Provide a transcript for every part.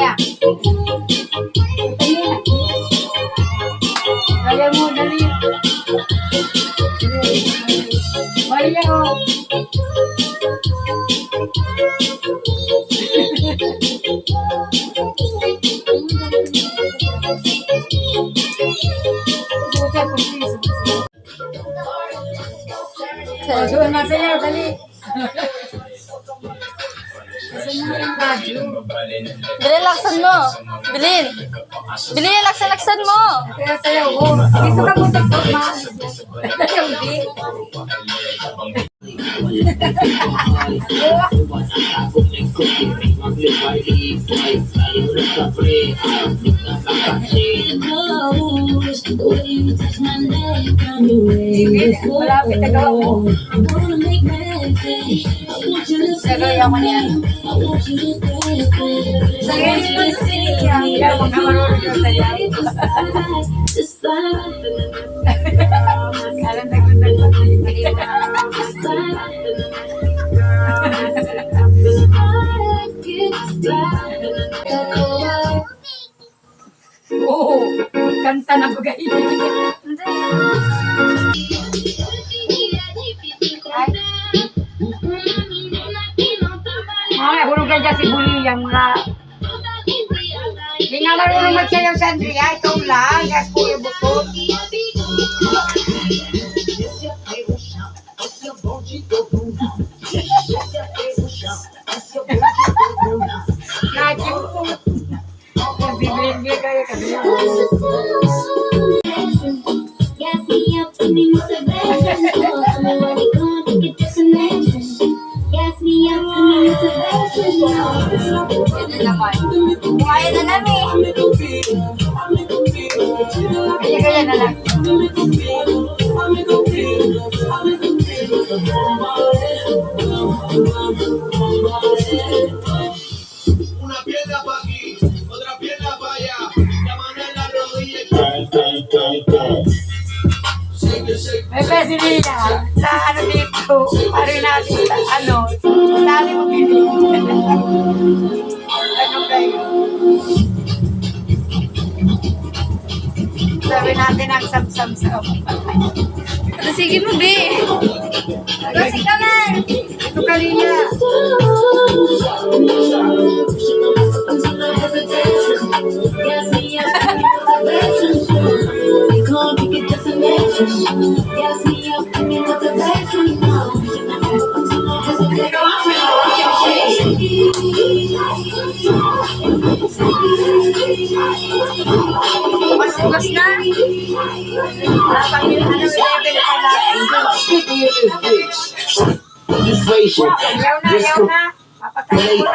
Kaya. Kaya mo, dali. Maya, oh. Doon na sa'yo, dali. Bilin, laksan mo. Bilin. Bilin, laksan mo. Kaya sa'yo, oh. Dito ka punta po, ma. Hindi. Malapit na gawa mo. Gagawin ako niya. Sige, siya. Kaya mga marunong yung tayo. Alam na kung oo, kanta na bagay. Mga hulog ka dyan si Buli, yung mga... Hindi nga marunong magsayaw sa Andrea, ikaw lang, gas po yung bukod. Nakin po. Bibili kayo kasi. Gas me up, give me motivation. Gas me up, give me motivation. Yan na naman. Kaya na namin. Kaya na lang. Una pierna pa' aquí, otra pierna pa' allá, la mano en la rodilla. May pesilina sa ano dito, pari natin sa ano, sali mo dito. Ano kayo? Sabi natin ang sam-sam-sam. Sige mo, be. Kasi ka man. Ito kanina. Masugas na. Pag yung ano, level pa lang. Ayaw na. Papatayin ko na.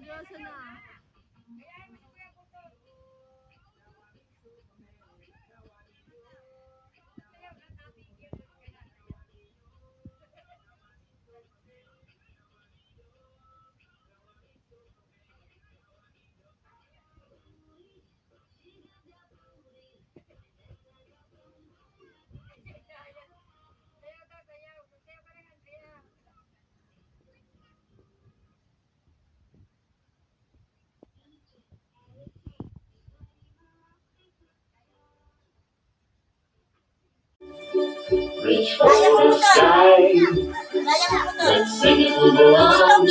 Seryoso na. Reach for the sky. Let's sing it to the world.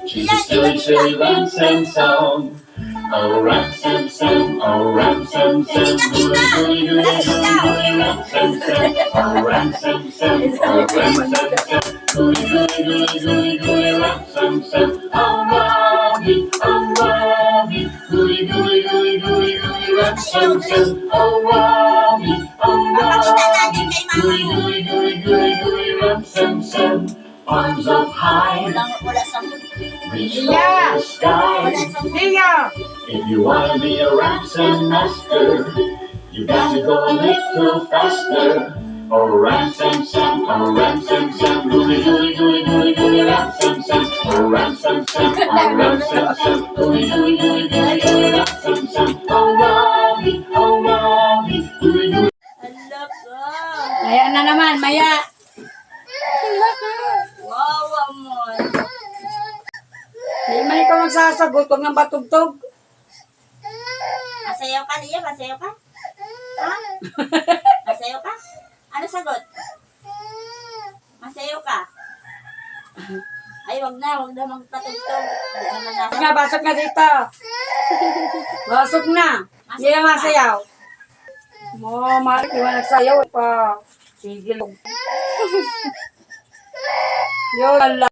To the silly, silly ransom song. Oh, ransom song, oh, ransom song. Gooey, gooey, gooey, gooey, gooey, ransom song. Oh, ransom song, oh, ransom song. Gooey, gooey, gooey, gooey, gooey, ransom song. Oh, Robbie, oh, Robbie. Gooey, gooey, gooey, gooey, gooey, ransom song. Oh, Robbie, oh, Robbie. Gooey, gooey, gooey, gooey, gooey, ransom song. Arms up high, reach for the sky. Tia! If you wanna be a ransom master, You got to go a little faster. Oh, ram sam sam, oh, ram sam sam, gooey gooey gooey gooey gooey, ram sam sam, oh, ram sam sam, oh, ram sam sam, gooey gooey gooey gooey gooey, ram sam sam, oh, Robbie, gooey gooey. Hala ka. Maya na naman, Maya. Wawa mo. Hindi man ikaw magsasagot, huwag nang batugtog. Masayaw ka, Lia? Masayaw ka? Ha? Masayaw ka? Ano sagot? Masayaw ka? Ay, wag na magpatugtog. Hindi naman nasa. Nga, basok na dito. Basok na. Hindi na masayaw. Mo, Mark, di ba nagsayaw pa? Sige lang. Yo, lala.